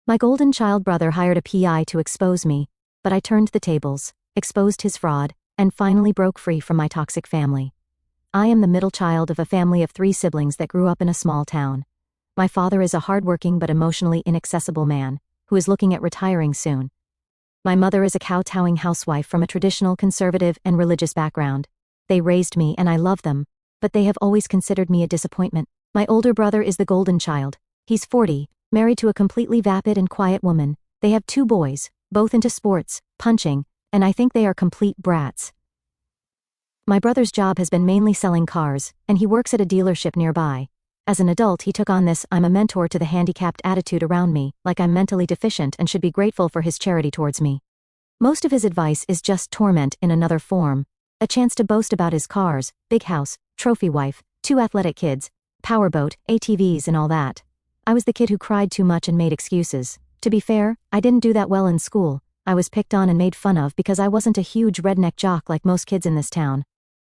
My golden child brother hired a PI to expose me, but I turned the tables, exposed his fraud, and finally broke free from my toxic family. I am the middle child of a family of 3 siblings that grew up in a small town. My father is a hardworking but emotionally inaccessible man, who is looking at retiring soon. My mother is a kowtowing housewife from a traditional conservative and religious background. They raised me and I love them, but they have always considered me a disappointment. My older brother is the golden child. He's 40, married to a completely vapid and quiet woman. They have 2 boys, both into sports, punching, and I think they are complete brats. My brother's job has been mainly selling cars, and he works at a dealership nearby. As an adult, he took on this "I'm a mentor to the handicapped" attitude around me, like I'm mentally deficient and should be grateful for his charity towards me. Most of his advice is just torment in another form. A chance to boast about his cars, big house, trophy wife, 2 athletic kids, powerboat, ATVs and all that. I was the kid who cried too much and made excuses. To be fair, I didn't do that well in school. I was picked on and made fun of because I wasn't a huge redneck jock like most kids in this town.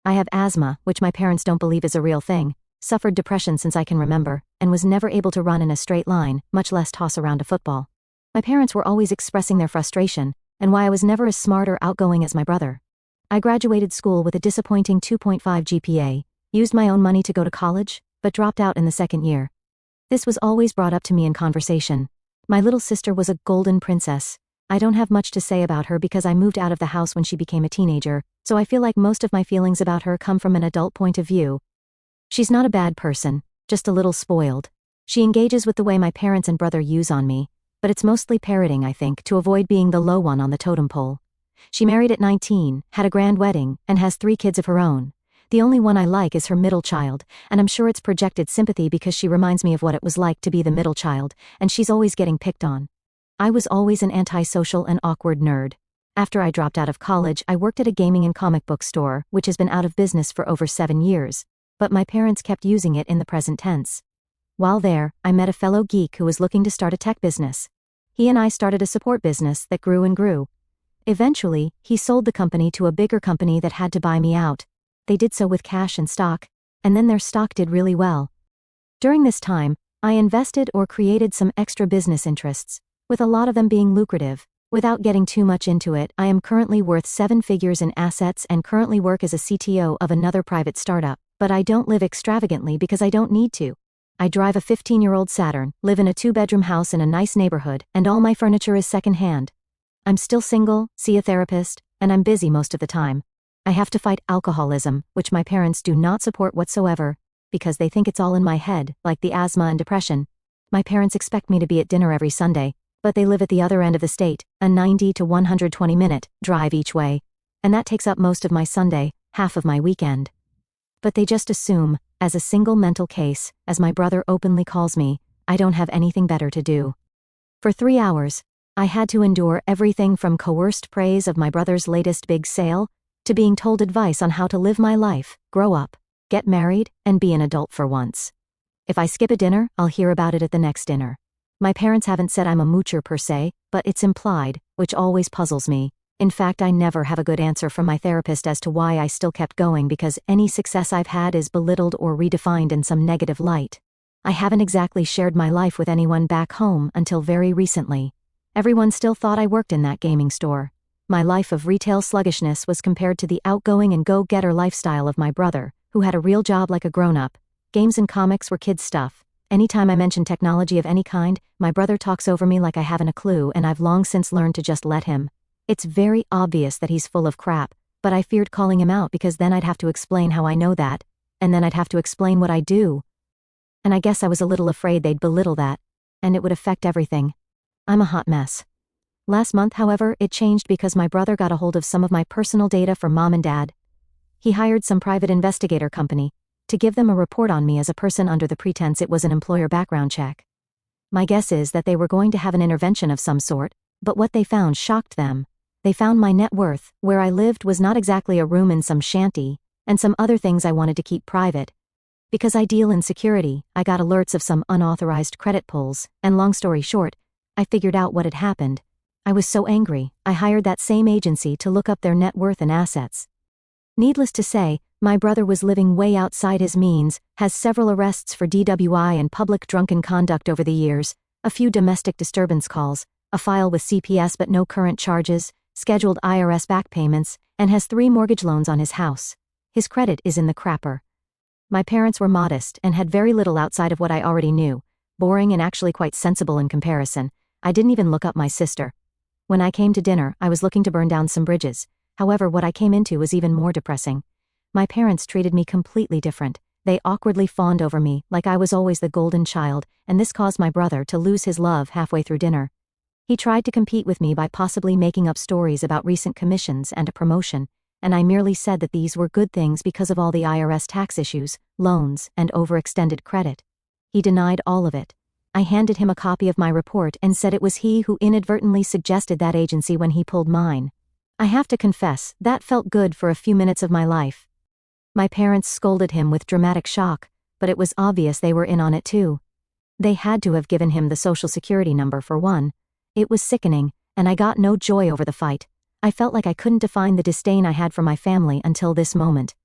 I have asthma, which my parents don't believe is a real thing, suffered depression since I can remember, and was never able to run in a straight line, much less toss around a football. My parents were always expressing their frustration, and why I was never as smart or outgoing as my brother. I graduated school with a disappointing 2.5 GPA, used my own money to go to college, but dropped out in the 2nd year. This was always brought up to me in conversation. My little sister was a golden princess. I don't have much to say about her because I moved out of the house when she became a teenager, so I feel like most of my feelings about her come from an adult point of view. She's not a bad person, just a little spoiled. She engages with the way my parents and brother use on me, but it's mostly parroting, I think, to avoid being the low one on the totem pole. She married at 19, had a grand wedding, and has 3 kids of her own. The only one I like is her middle child, and I'm sure it's projected sympathy because she reminds me of what it was like to be the middle child, and she's always getting picked on. I was always an antisocial and awkward nerd. After I dropped out of college, I worked at a gaming and comic book store, which has been out of business for over 7 years, but my parents kept using it in the present tense. While there, I met a fellow geek who was looking to start a tech business. He and I started a support business that grew and grew. Eventually, he sold the company to a bigger company that had to buy me out. They did so with cash and stock, and then their stock did really well. During this time, I invested or created some extra business interests, with a lot of them being lucrative. Without getting too much into it, I am currently worth 7 figures in assets and currently work as a CTO of another private startup, but I don't live extravagantly because I don't need to. I drive a 15-year-old Saturn, live in a 2-bedroom house in a nice neighborhood, and all my furniture is second-hand. I'm still single, see a therapist, and I'm busy most of the time. I have to fight alcoholism, which my parents do not support whatsoever, because they think it's all in my head, like the asthma and depression. My parents expect me to be at dinner every Sunday, but they live at the other end of the state, a 90 to 120-minute drive each way, and that takes up most of my Sunday, half of my weekend. But they just assume, as a single mental case, as my brother openly calls me, I don't have anything better to do. For 3 hours, I had to endure everything from coerced praise of my brother's latest big sale, to being told advice on how to live my life, grow up, get married, and be an adult for once. If I skip a dinner, I'll hear about it at the next dinner. My parents haven't said I'm a moocher per se, but it's implied, which always puzzles me. In fact, I never have a good answer from my therapist as to why I still kept going because any success I've had is belittled or redefined in some negative light. I haven't exactly shared my life with anyone back home until very recently. Everyone still thought I worked in that gaming store. My life of retail sluggishness was compared to the outgoing and go-getter lifestyle of my brother, who had a real job like a grown-up. Games and comics were kids' stuff. Anytime I mention technology of any kind, my brother talks over me like I haven't a clue, and I've long since learned to just let him. It's very obvious that he's full of crap, but I feared calling him out because then I'd have to explain how I know that, and then I'd have to explain what I do. And I guess I was a little afraid they'd belittle that, and it would affect everything. I'm a hot mess. Last month, however, it changed because my brother got a hold of some of my personal data for Mom and Dad. He hired some private investigator company to give them a report on me as a person under the pretense it was an employer background check. My guess is that they were going to have an intervention of some sort, but what they found shocked them. They found my net worth, where I lived was not exactly a room in some shanty, and some other things I wanted to keep private. Because I deal in security, I got alerts of some unauthorized credit pulls, and long story short, I figured out what had happened. I was so angry, I hired that same agency to look up their net worth and assets. Needless to say, my brother was living way outside his means, has several arrests for DWI and public drunken conduct over the years, A few domestic disturbance calls, a file with CPS but no current charges, scheduled IRS back payments, and has 3 mortgage loans on his house. His credit is in the crapper. My parents were modest and had very little outside of what I already knew, boring and actually quite sensible in comparison. I didn't even look up my sister. When I came to dinner, I was looking to burn down some bridges. However, what I came into was even more depressing. My parents treated me completely different. They awkwardly fawned over me like I was always the golden child, and this caused my brother to lose his love halfway through dinner. He tried to compete with me by possibly making up stories about recent commissions and a promotion, and I merely said that these were good things because of all the IRS tax issues, loans, and overextended credit. He denied all of it. I handed him a copy of my report and said it was he who inadvertently suggested that agency when he pulled mine. I have to confess, that felt good for a few minutes of my life. My parents scolded him with dramatic shock, but it was obvious they were in on it too. They had to have given him the Social Security number for one. It was sickening, and I got no joy over the fight. I felt like I couldn't define the disdain I had for my family until this moment.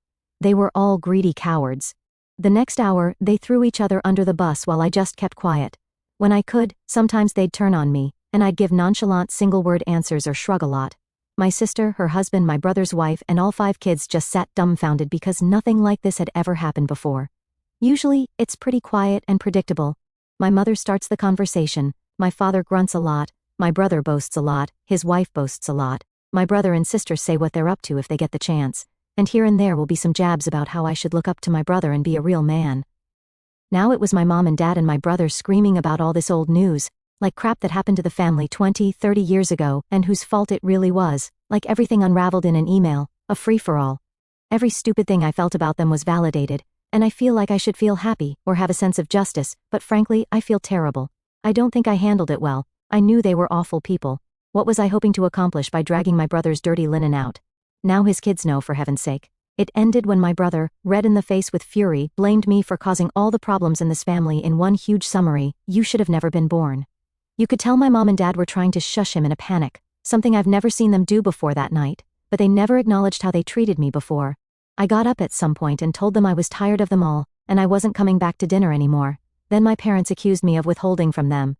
They were all greedy cowards. The next hour, they threw each other under the bus while I just kept quiet. When I could, sometimes they'd turn on me, and I'd give nonchalant single-word answers or shrug a lot. My sister, her husband, my brother's wife, and all 5 kids just sat dumbfounded because nothing like this had ever happened before. Usually, it's pretty quiet and predictable. My mother starts the conversation, my father grunts a lot, my brother boasts a lot, his wife boasts a lot, my brother and sister say what they're up to if they get the chance, and here and there will be some jabs about how I should look up to my brother and be a real man. Now it was my mom and dad and my brother screaming about all this old news, like crap that happened to the family 20, 30 years ago and whose fault it really was, like everything unraveled in an email, a free-for-all. Every stupid thing I felt about them was validated, and I feel like I should feel happy or have a sense of justice, but frankly, I feel terrible. I don't think I handled it well. I knew they were awful people. What was I hoping to accomplish by dragging my brother's dirty linen out? Now his kids know, for heaven's sake. It ended when my brother, red in the face with fury, blamed me for causing all the problems in this family in one huge summary: "You should have never been born." You could tell my mom and dad were trying to shush him in a panic, something I've never seen them do before that night, but they never acknowledged how they treated me before. I got up at some point and told them I was tired of them all, and I wasn't coming back to dinner anymore. Then my parents accused me of withholding from them.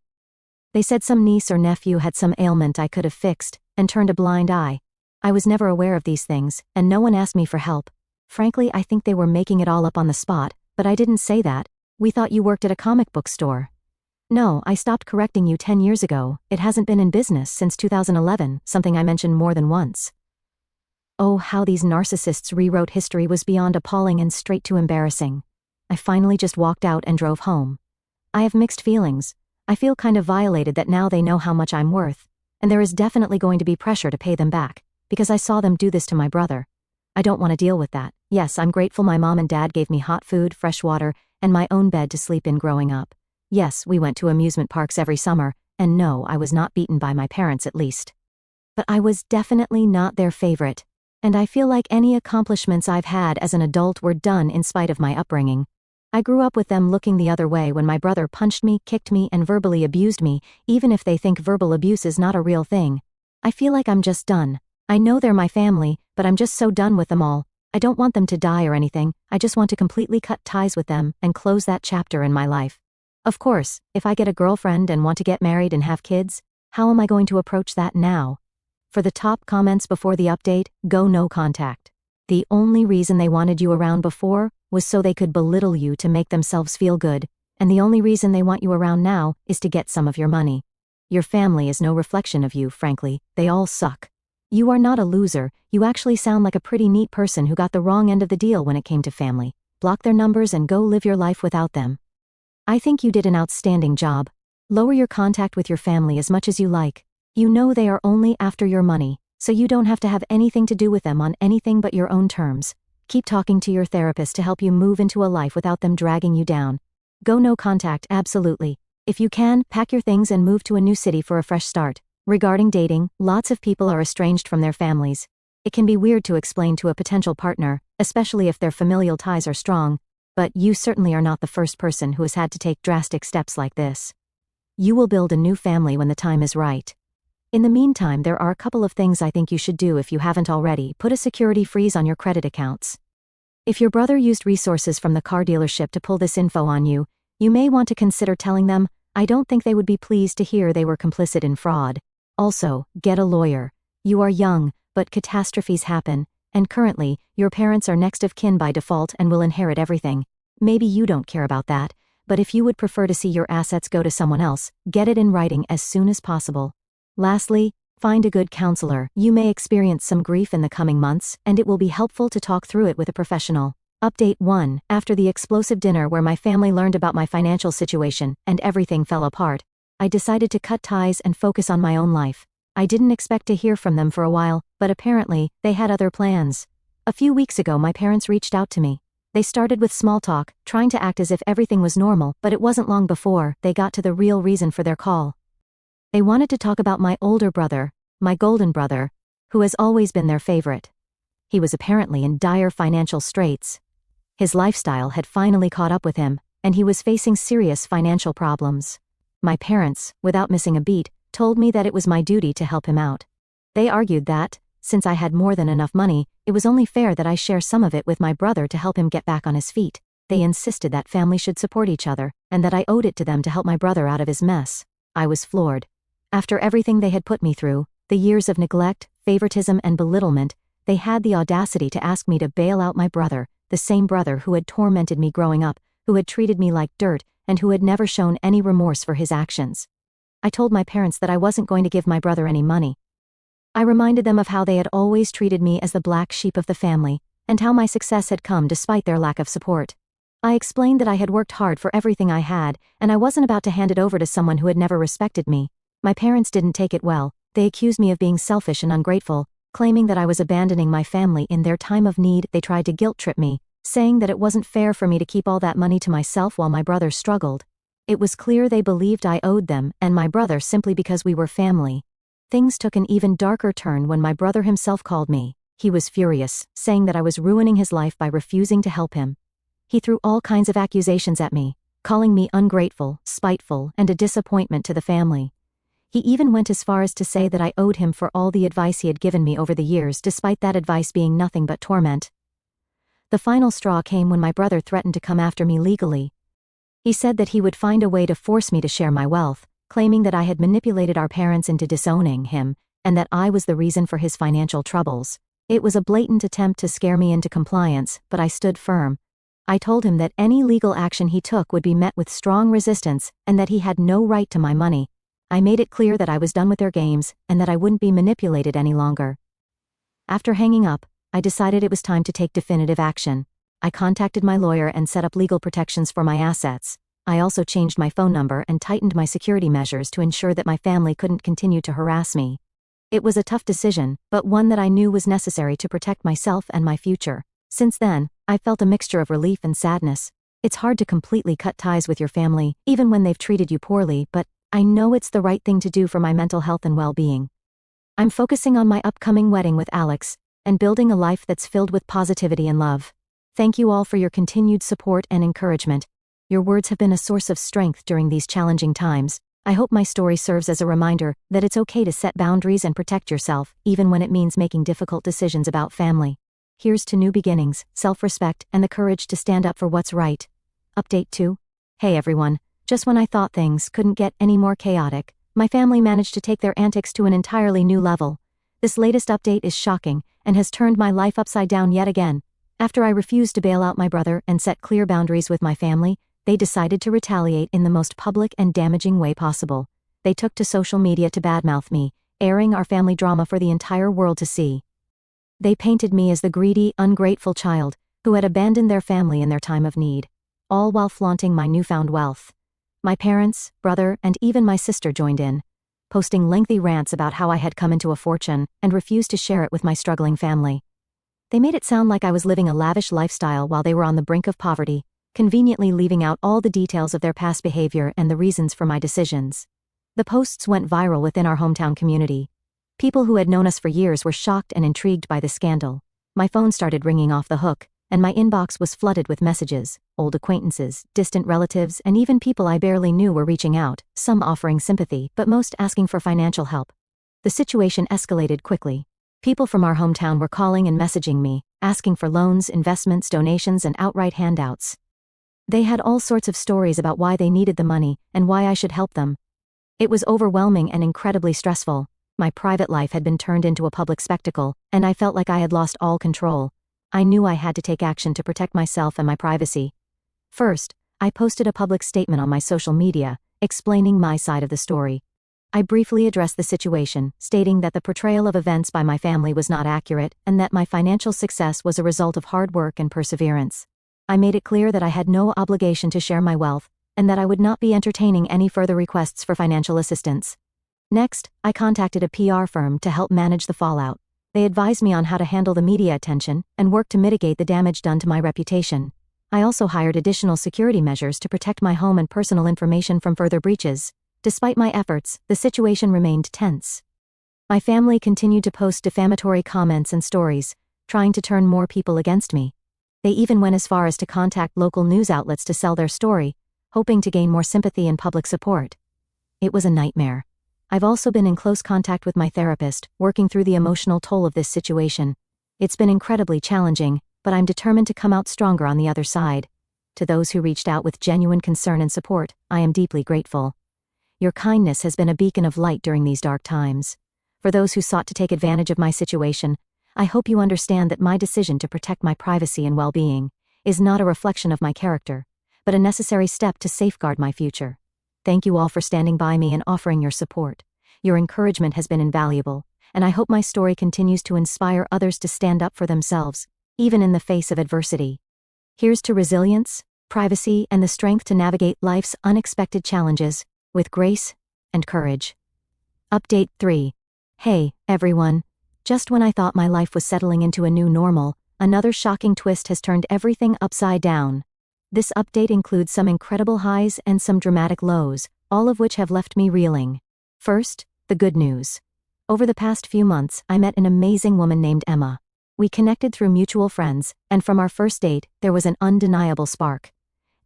They said some niece or nephew had some ailment I could have fixed, and turned a blind eye. I was never aware of these things, and no one asked me for help. Frankly, I think they were making it all up on the spot, but I didn't say that. "We thought you worked at a comic book store." "No, I stopped correcting you 10 years ago. It hasn't been in business since 2011, something I mentioned more than once. Oh, how these narcissists rewrote history was beyond appalling and straight to embarrassing. I finally just walked out and drove home. I have mixed feelings. I feel kind of violated that now they know how much I'm worth, and there is definitely going to be pressure to pay them back, because I saw them do this to my brother. I don't want to deal with that. Yes, I'm grateful my mom and dad gave me hot food, fresh water, and my own bed to sleep in growing up. Yes, we went to amusement parks every summer, and no, I was not beaten by my parents at least. But I was definitely not their favorite, and I feel like any accomplishments I've had as an adult were done in spite of my upbringing. I grew up with them looking the other way when my brother punched me, kicked me, and verbally abused me, even if they think verbal abuse is not a real thing. I feel like I'm just done. I know they're my family, but I'm just so done with them all. I don't want them to die or anything, I just want to completely cut ties with them and close that chapter in my life. Of course, if I get a girlfriend and want to get married and have kids, how am I going to approach that now? For the top comments before the update, go no contact. The only reason they wanted you around before was so they could belittle you to make themselves feel good, and the only reason they want you around now is to get some of your money. Your family is no reflection of you, frankly. They all suck. You are not a loser, you actually sound like a pretty neat person who got the wrong end of the deal when it came to family. Block their numbers and go live your life without them. I think you did an outstanding job. Lower your contact with your family as much as you like. You know they are only after your money, so you don't have to have anything to do with them on anything but your own terms. Keep talking to your therapist to help you move into a life without them dragging you down. Go no contact, absolutely. If you can, pack your things and move to a new city for a fresh start. Regarding dating, lots of people are estranged from their families. It can be weird to explain to a potential partner, especially if their familial ties are strong, but you certainly are not the first person who has had to take drastic steps like this. You will build a new family when the time is right. In the meantime, there are a couple of things I think you should do if you haven't already. Put a security freeze on your credit accounts. If your brother used resources from the car dealership to pull this info on you, you may want to consider telling them, I don't think they would be pleased to hear they were complicit in fraud. Also, get a lawyer. You are young, but catastrophes happen, and currently, your parents are next of kin by default and will inherit everything. Maybe you don't care about that, but if you would prefer to see your assets go to someone else, get it in writing as soon as possible. Lastly, find a good counselor. You may experience some grief in the coming months, and it will be helpful to talk through it with a professional. Update 1. After the explosive dinner where my family learned about my financial situation and everything fell apart, I decided to cut ties and focus on my own life. I didn't expect to hear from them for a while, but apparently, they had other plans. A few weeks ago, my parents reached out to me. They started with small talk, trying to act as if everything was normal, but it wasn't long before they got to the real reason for their call. They wanted to talk about my older brother, my golden brother, who has always been their favorite. He was apparently in dire financial straits. His lifestyle had finally caught up with him, and he was facing serious financial problems. My parents, without missing a beat, told me that it was my duty to help him out. They argued that, since I had more than enough money, it was only fair that I share some of it with my brother to help him get back on his feet. They insisted that family should support each other, and that I owed it to them to help my brother out of his mess. I was floored. After everything they had put me through, the years of neglect, favoritism and belittlement, they had the audacity to ask me to bail out my brother, the same brother who had tormented me growing up, who had treated me like dirt, and who had never shown any remorse for his actions. I told my parents that I wasn't going to give my brother any money. I reminded them of how they had always treated me as the black sheep of the family, and how my success had come despite their lack of support. I explained that I had worked hard for everything I had, and I wasn't about to hand it over to someone who had never respected me. My parents didn't take it well. They accused me of being selfish and ungrateful, claiming that I was abandoning my family in their time of need. They tried to guilt-trip me, saying that it wasn't fair for me to keep all that money to myself while my brother struggled. It was clear they believed I owed them and my brother simply because we were family. Things took an even darker turn when my brother himself called me. He was furious, saying that I was ruining his life by refusing to help him. He threw all kinds of accusations at me, calling me ungrateful, spiteful, and a disappointment to the family. He even went as far as to say that I owed him for all the advice he had given me over the years, despite that advice being nothing but torment. The final straw came when my brother threatened to come after me legally. He said that he would find a way to force me to share my wealth, claiming that I had manipulated our parents into disowning him, and that I was the reason for his financial troubles. It was a blatant attempt to scare me into compliance, but I stood firm. I told him that any legal action he took would be met with strong resistance, and that he had no right to my money. I made it clear that I was done with their games, and that I wouldn't be manipulated any longer. After hanging up, I decided it was time to take definitive action. I contacted my lawyer and set up legal protections for my assets. I also changed my phone number and tightened my security measures to ensure that my family couldn't continue to harass me. It was a tough decision, but one that I knew was necessary to protect myself and my future. Since then, I felt a mixture of relief and sadness. It's hard to completely cut ties with your family, even when they've treated you poorly, but I know it's the right thing to do for my mental health and well-being. I'm focusing on my upcoming wedding with Alex, and building a life that's filled with positivity and love. Thank you all for your continued support and encouragement. Your words have been a source of strength during these challenging times. I hope my story serves as a reminder that it's okay to set boundaries and protect yourself, even when it means making difficult decisions about family. Here's to new beginnings, self-respect, and the courage to stand up for what's right. Update 2. Hey everyone, just when I thought things couldn't get any more chaotic, my family managed to take their antics to an entirely new level. This latest update is shocking, and has turned my life upside down yet again. After I refused to bail out my brother and set clear boundaries with my family, they decided to retaliate in the most public and damaging way possible. They took to social media to badmouth me, airing our family drama for the entire world to see. They painted me as the greedy, ungrateful child who had abandoned their family in their time of need, all while flaunting my newfound wealth. My parents, brother, and even my sister joined in, posting lengthy rants about how I had come into a fortune and refused to share it with my struggling family. They made it sound like I was living a lavish lifestyle while they were on the brink of poverty, conveniently leaving out all the details of their past behavior and the reasons for my decisions. The posts went viral within our hometown community. People who had known us for years were shocked and intrigued by the scandal. My phone started ringing off the hook, and my inbox was flooded with messages. Old acquaintances, distant relatives, and even people I barely knew were reaching out, some offering sympathy, but most asking for financial help. The situation escalated quickly. People from our hometown were calling and messaging me, asking for loans, investments, donations, and outright handouts. They had all sorts of stories about why they needed the money and why I should help them. It was overwhelming and incredibly stressful. My private life had been turned into a public spectacle, and I felt like I had lost all control. I knew I had to take action to protect myself and my privacy. First, I posted a public statement on my social media, explaining my side of the story. I briefly addressed the situation, stating that the portrayal of events by my family was not accurate and that my financial success was a result of hard work and perseverance. I made it clear that I had no obligation to share my wealth, and that I would not be entertaining any further requests for financial assistance. Next, I contacted a PR firm to help manage the fallout. They advised me on how to handle the media attention and work to mitigate the damage done to my reputation. I also hired additional security measures to protect my home and personal information from further breaches. Despite my efforts, the situation remained tense. My family continued to post defamatory comments and stories, trying to turn more people against me. They even went as far as to contact local news outlets to sell their story, hoping to gain more sympathy and public support. It was a nightmare. I've also been in close contact with my therapist, working through the emotional toll of this situation. It's been incredibly challenging, but I'm determined to come out stronger on the other side. To those who reached out with genuine concern and support, I am deeply grateful. Your kindness has been a beacon of light during these dark times. For those who sought to take advantage of my situation, I hope you understand that my decision to protect my privacy and well-being is not a reflection of my character, but a necessary step to safeguard my future. Thank you all for standing by me and offering your support. Your encouragement has been invaluable, and I hope my story continues to inspire others to stand up for themselves, even in the face of adversity. Here's to resilience, privacy, and the strength to navigate life's unexpected challenges with grace and courage. Update 3. Hey, everyone. Just when I thought my life was settling into a new normal, another shocking twist has turned everything upside down. This update includes some incredible highs and some dramatic lows, all of which have left me reeling. First, the good news. Over the past few months, I met an amazing woman named Emma. We connected through mutual friends, and from our first date, there was an undeniable spark.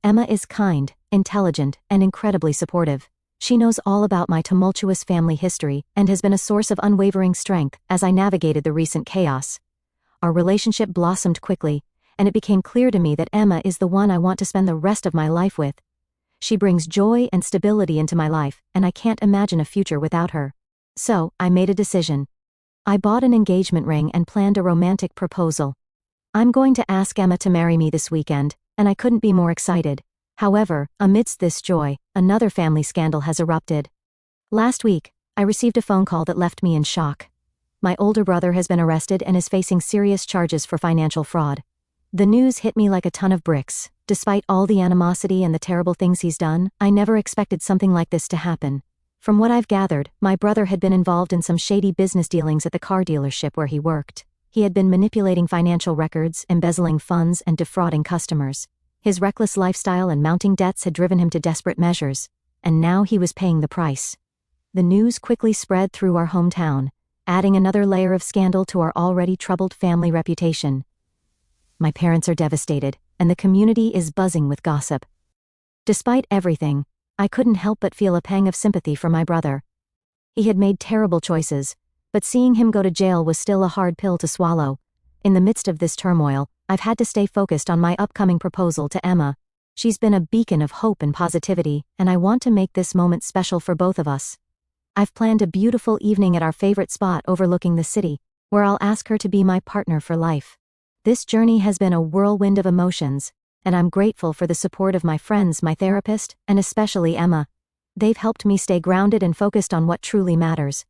Emma is kind, intelligent, and incredibly supportive. She knows all about my tumultuous family history and has been a source of unwavering strength as I navigated the recent chaos. Our relationship blossomed quickly, and it became clear to me that Emma is the one I want to spend the rest of my life with. She brings joy and stability into my life, and I can't imagine a future without her. So, I made a decision. I bought an engagement ring and planned a romantic proposal. I'm going to ask Emma to marry me this weekend, and I couldn't be more excited. However, amidst this joy, another family scandal has erupted. Last week, I received a phone call that left me in shock. My older brother has been arrested and is facing serious charges for financial fraud. The news hit me like a ton of bricks. Despite all the animosity and the terrible things he's done, I never expected something like this to happen. From what I've gathered, my brother had been involved in some shady business dealings at the car dealership where he worked. He had been manipulating financial records, embezzling funds, and defrauding customers. His reckless lifestyle and mounting debts had driven him to desperate measures, and now he was paying the price. The news quickly spread through our hometown, adding another layer of scandal to our already troubled family reputation. My parents are devastated, and the community is buzzing with gossip. Despite everything, I couldn't help but feel a pang of sympathy for my brother. He had made terrible choices, but seeing him go to jail was still a hard pill to swallow. In the midst of this turmoil, I've had to stay focused on my upcoming proposal to Emma. She's been a beacon of hope and positivity, and I want to make this moment special for both of us. I've planned a beautiful evening at our favorite spot overlooking the city, where I'll ask her to be my partner for life. This journey has been a whirlwind of emotions, and I'm grateful for the support of my friends, my therapist, and especially Emma. They've helped me stay grounded and focused on what truly matters.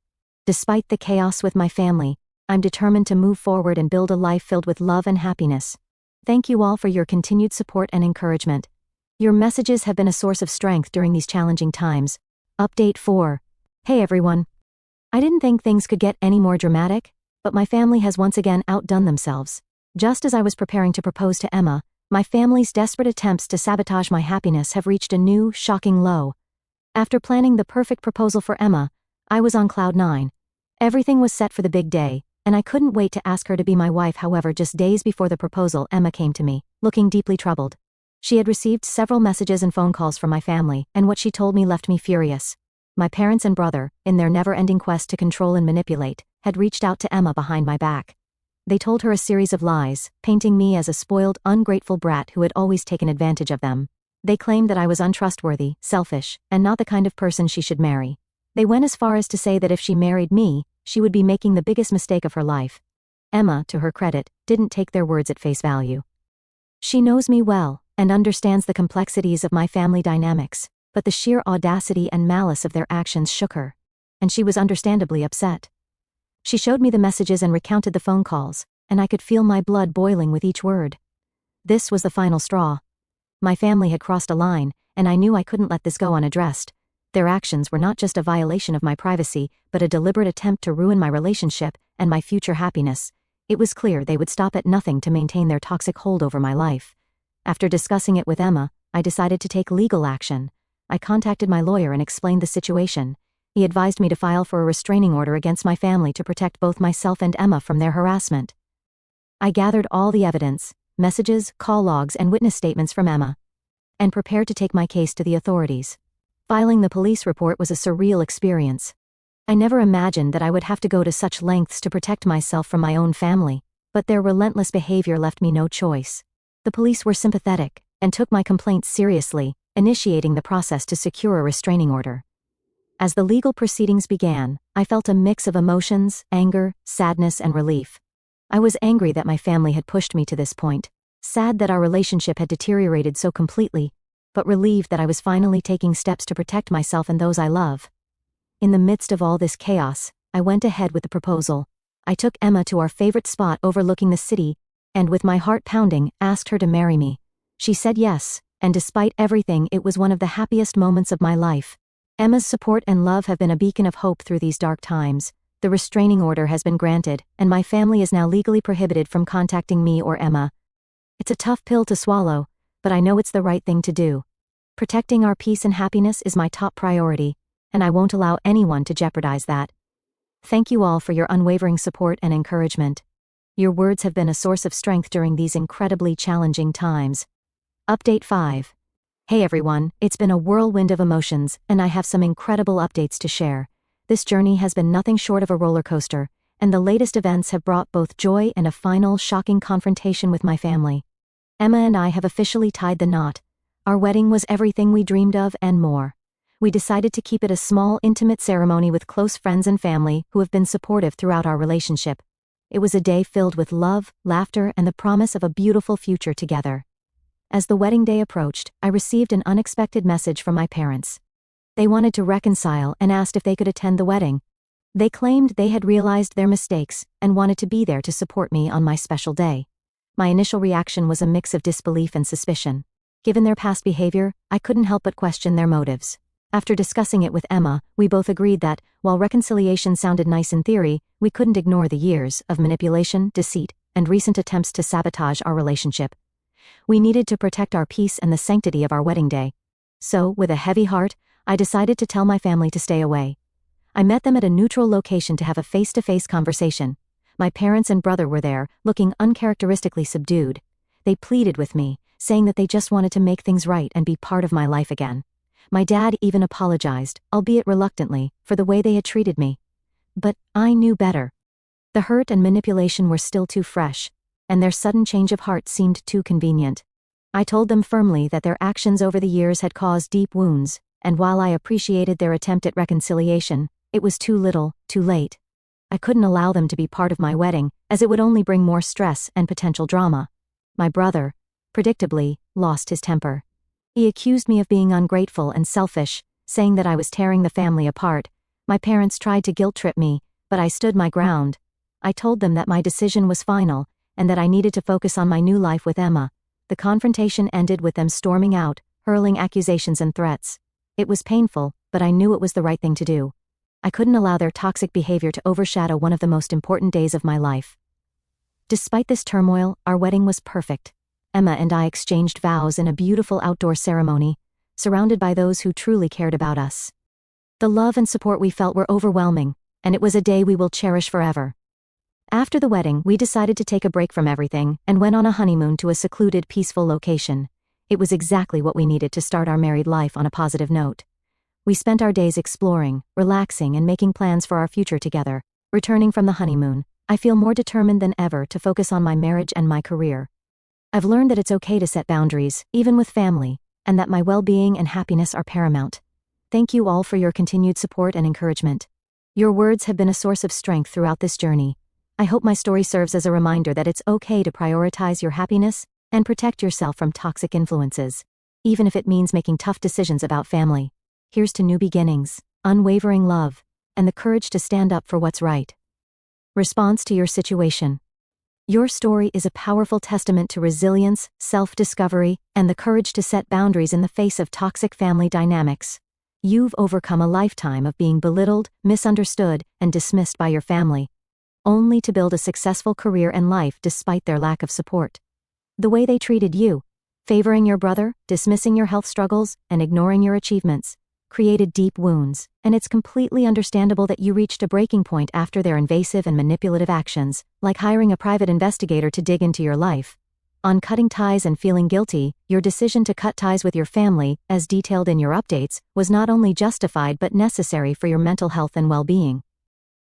Despite the chaos with my family, I'm determined to move forward and build a life filled with love and happiness. Thank you all for your continued support and encouragement. Your messages have been a source of strength during these challenging times. Update 4. Hey everyone. I didn't think things could get any more dramatic, but my family has once again outdone themselves. Just as I was preparing to propose to Emma, my family's desperate attempts to sabotage my happiness have reached a new, shocking low. After planning the perfect proposal for Emma, I was on cloud 9. Everything was set for the big day, and I couldn't wait to ask her to be my wife. However, just days before the proposal, Emma came to me, looking deeply troubled. She had received several messages and phone calls from my family, and what she told me left me furious. My parents and brother, in their never-ending quest to control and manipulate, had reached out to Emma behind my back. They told her a series of lies, painting me as a spoiled, ungrateful brat who had always taken advantage of them. They claimed that I was untrustworthy, selfish, and not the kind of person she should marry. They went as far as to say that if she married me, she would be making the biggest mistake of her life. Emma, to her credit, didn't take their words at face value. She knows me well, and understands the complexities of my family dynamics, but the sheer audacity and malice of their actions shook her. And she was understandably upset. She showed me the messages and recounted the phone calls, and I could feel my blood boiling with each word. This was the final straw. My family had crossed a line, and I knew I couldn't let this go unaddressed. Their actions were not just a violation of my privacy, but a deliberate attempt to ruin my relationship and my future happiness. It was clear they would stop at nothing to maintain their toxic hold over my life. After discussing it with Emma, I decided to take legal action. I contacted my lawyer and explained the situation. He advised me to file for a restraining order against my family to protect both myself and Emma from their harassment. I gathered all the evidence, messages, call logs, and witness statements from Emma, and prepared to take my case to the authorities. Filing the police report was a surreal experience. I never imagined that I would have to go to such lengths to protect myself from my own family, but their relentless behavior left me no choice. The police were sympathetic and took my complaints seriously, initiating the process to secure a restraining order. As the legal proceedings began, I felt a mix of emotions, anger, sadness, and relief. I was angry that my family had pushed me to this point, sad that our relationship had deteriorated so completely, but relieved that I was finally taking steps to protect myself and those I love. In the midst of all this chaos, I went ahead with the proposal. I took Emma to our favorite spot overlooking the city, and with my heart pounding, asked her to marry me. She said yes, and despite everything, it was one of the happiest moments of my life. Emma's support and love have been a beacon of hope through these dark times. The restraining order has been granted, and my family is now legally prohibited from contacting me or Emma. It's a tough pill to swallow, but I know it's the right thing to do. Protecting our peace and happiness is my top priority, and I won't allow anyone to jeopardize that. Thank you all for your unwavering support and encouragement. Your words have been a source of strength during these incredibly challenging times. Update 5. Hey everyone, it's been a whirlwind of emotions, and I have some incredible updates to share. This journey has been nothing short of a roller coaster, and the latest events have brought both joy and a final, shocking confrontation with my family. Emma and I have officially tied the knot. Our wedding was everything we dreamed of and more. We decided to keep it a small, intimate ceremony with close friends and family who have been supportive throughout our relationship. It was a day filled with love, laughter, and the promise of a beautiful future together. As the wedding day approached, I received an unexpected message from my parents. They wanted to reconcile and asked if they could attend the wedding. They claimed they had realized their mistakes and wanted to be there to support me on my special day. My initial reaction was a mix of disbelief and suspicion. Given their past behavior, I couldn't help but question their motives. After discussing it with Emma, we both agreed that, while reconciliation sounded nice in theory, we couldn't ignore the years of manipulation, deceit, and recent attempts to sabotage our relationship. We needed to protect our peace and the sanctity of our wedding day. So, with a heavy heart, I decided to tell my family to stay away. I met them at a neutral location to have a face-to-face conversation. My parents and brother were there, looking uncharacteristically subdued. They pleaded with me, saying that they just wanted to make things right and be part of my life again. My dad even apologized, albeit reluctantly, for the way they had treated me. But I knew better. The hurt and manipulation were still too fresh, and their sudden change of heart seemed too convenient. I told them firmly that their actions over the years had caused deep wounds, and while I appreciated their attempt at reconciliation, it was too little, too late. I couldn't allow them to be part of my wedding, as it would only bring more stress and potential drama. My brother, predictably, lost his temper. He accused me of being ungrateful and selfish, saying that I was tearing the family apart. My parents tried to guilt-trip me, but I stood my ground. I told them that my decision was final, and that I needed to focus on my new life with Emma. The confrontation ended with them storming out, hurling accusations and threats. It was painful, but I knew it was the right thing to do. I couldn't allow their toxic behavior to overshadow one of the most important days of my life. Despite this turmoil, our wedding was perfect. Emma and I exchanged vows in a beautiful outdoor ceremony, surrounded by those who truly cared about us. The love and support we felt were overwhelming, and it was a day we will cherish forever. After the wedding, we decided to take a break from everything and went on a honeymoon to a secluded, peaceful location. It was exactly what we needed to start our married life on a positive note. We spent our days exploring, relaxing, and making plans for our future together. Returning from the honeymoon, I feel more determined than ever to focus on my marriage and my career. I've learned that it's okay to set boundaries, even with family, and that my well-being and happiness are paramount. Thank you all for your continued support and encouragement. Your words have been a source of strength throughout this journey. I hope my story serves as a reminder that it's okay to prioritize your happiness and protect yourself from toxic influences, even if it means making tough decisions about family. Here's to new beginnings, unwavering love, and the courage to stand up for what's right. Response to your situation. Your story is a powerful testament to resilience, self-discovery, and the courage to set boundaries in the face of toxic family dynamics. You've overcome a lifetime of being belittled, misunderstood, and dismissed by your family, only to build a successful career and life despite their lack of support. The way they treated you, favoring your brother, dismissing your health struggles, and ignoring your achievements, created deep wounds, and it's completely understandable that you reached a breaking point after their invasive and manipulative actions, like hiring a private investigator to dig into your life. On cutting ties and feeling guilty, your decision to cut ties with your family, as detailed in your updates, was not only justified but necessary for your mental health and well-being.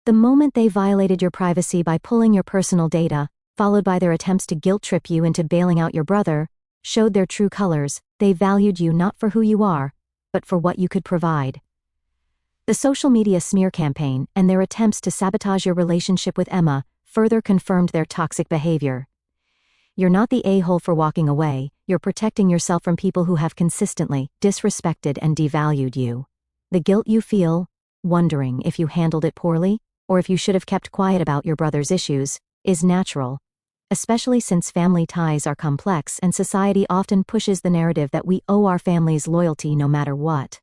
The moment they violated your privacy by pulling your personal data, followed by their attempts to guilt-trip you into bailing out your brother, showed their true colors. They valued you not for who you are, but for what you could provide. The social media smear campaign and their attempts to sabotage your relationship with Emma further confirmed their toxic behavior. You're not the a-hole for walking away, you're protecting yourself from people who have consistently disrespected and devalued you. The guilt you feel, wondering if you handled it poorly, or if you should have kept quiet about your brother's issues, is natural, especially since family ties are complex and society often pushes the narrative that we owe our families loyalty no matter what.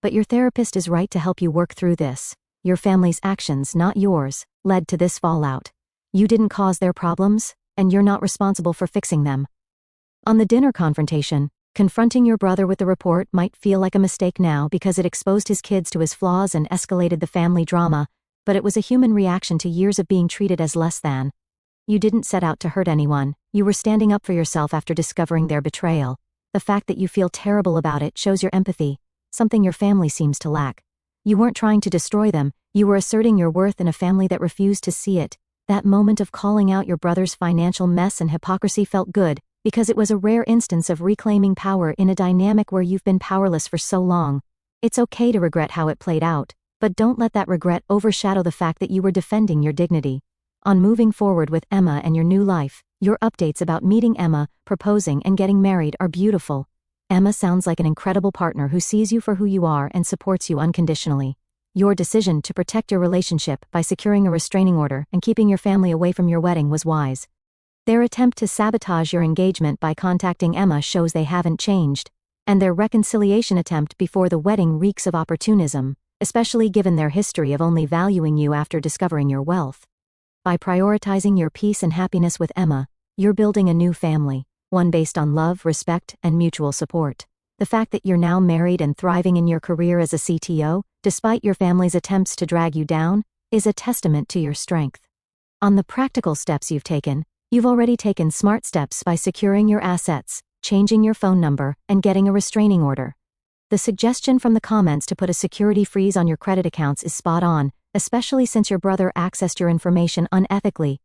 But your therapist is right to help you work through this. Your family's actions, not yours, led to this fallout. You didn't cause their problems, and you're not responsible for fixing them. On the dinner confrontation, confronting your brother with the report might feel like a mistake now because it exposed his kids to his flaws and escalated the family drama, but it was a human reaction to years of being treated as less than. You didn't set out to hurt anyone, you were standing up for yourself after discovering their betrayal. The fact that you feel terrible about it shows your empathy, something your family seems to lack. You weren't trying to destroy them, you were asserting your worth in a family that refused to see it. That moment of calling out your brother's financial mess and hypocrisy felt good, because it was a rare instance of reclaiming power in a dynamic where you've been powerless for so long. It's okay to regret how it played out, but don't let that regret overshadow the fact that you were defending your dignity. On moving forward with Emma and your new life, your updates about meeting Emma, proposing, and getting married are beautiful. Emma sounds like an incredible partner who sees you for who you are and supports you unconditionally. Your decision to protect your relationship by securing a restraining order and keeping your family away from your wedding was wise. Their attempt to sabotage your engagement by contacting Emma shows they haven't changed, and their reconciliation attempt before the wedding reeks of opportunism, especially given their history of only valuing you after discovering your wealth. By prioritizing your peace and happiness with Emma, you're building a new family, one based on love, respect, and mutual support. The fact that you're now married and thriving in your career as a CTO, despite your family's attempts to drag you down, is a testament to your strength. On the practical steps you've already taken smart steps by securing your assets, changing your phone number, and getting a restraining order. The suggestion from the comments to put a security freeze on your credit accounts is spot on, especially since your brother accessed your information unethically.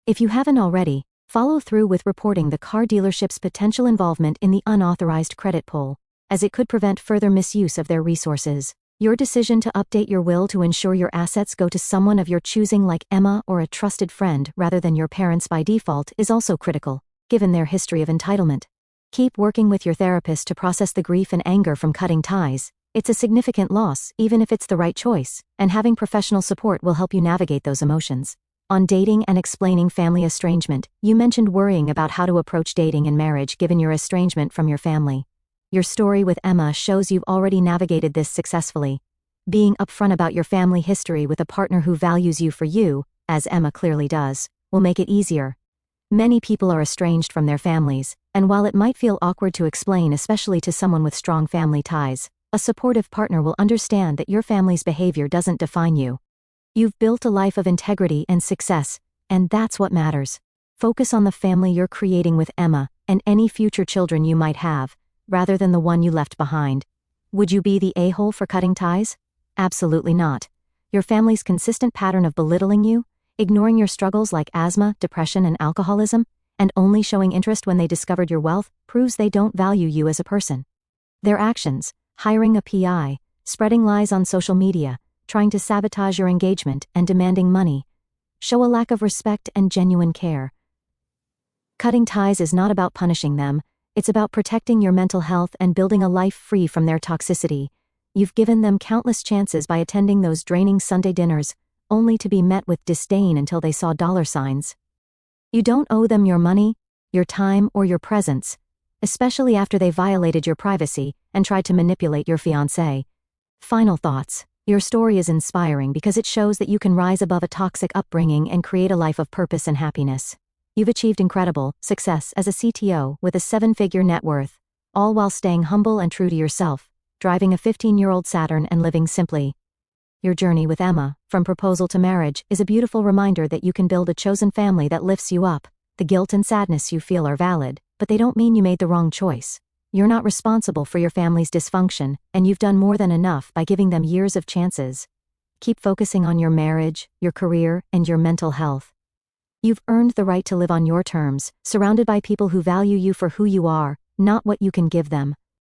If you haven't already, follow through with reporting the car dealership's potential involvement in the unauthorized credit pull, as it could prevent further misuse of their resources. Your decision to update your will to ensure your assets go to someone of your choosing like Emma or a trusted friend rather than your parents by default is also critical, given their history of entitlement. Keep working with your therapist to process the grief and anger from cutting ties. It's a significant loss, even if it's the right choice, and having professional support will help you navigate those emotions. On dating and explaining family estrangement, you mentioned worrying about how to approach dating and marriage given your estrangement from your family. Your story with Emma shows you've already navigated this successfully. Being upfront about your family history with a partner who values you for you, as Emma clearly does, will make it easier. Many people are estranged from their families, and while it might feel awkward to explain, especially to someone with strong family ties, a supportive partner will understand that your family's behavior doesn't define you. You've built a life of integrity and success, and that's what matters. Focus on the family you're creating with Emma, and any future children you might have, rather than the one you left behind. Would you be the a-hole for cutting ties? Absolutely not. Your family's consistent pattern of belittling you, ignoring your struggles like asthma, depression, and alcoholism, and only showing interest when they discovered your wealth, proves they don't value you as a person. Their actions, hiring a PI, spreading lies on social media, trying to sabotage your engagement, and demanding money, show a lack of respect and genuine care. Cutting ties is not about punishing them, it's about protecting your mental health and building a life free from their toxicity. You've given them countless chances by attending those draining Sunday dinners, only to be met with disdain until they saw dollar signs. You don't owe them your money, your time, or your presence, especially after they violated your privacy and tried to manipulate your fiancé. Final thoughts. Your story is inspiring because it shows that you can rise above a toxic upbringing and create a life of purpose and happiness. You've achieved incredible success as a CTO with a 7-figure net worth, all while staying humble and true to yourself, driving a 15-year-old Saturn and living simply. Your journey with Emma, from proposal to marriage, is a beautiful reminder that you can build a chosen family that lifts you up. The guilt and sadness you feel are valid, but they don't mean you made the wrong choice. You're not responsible for your family's dysfunction, and you've done more than enough by giving them years of chances. Keep focusing on your marriage, your career, and your mental health. You've earned the right to live on your terms, surrounded by people who value you for who you are, not what you can give them.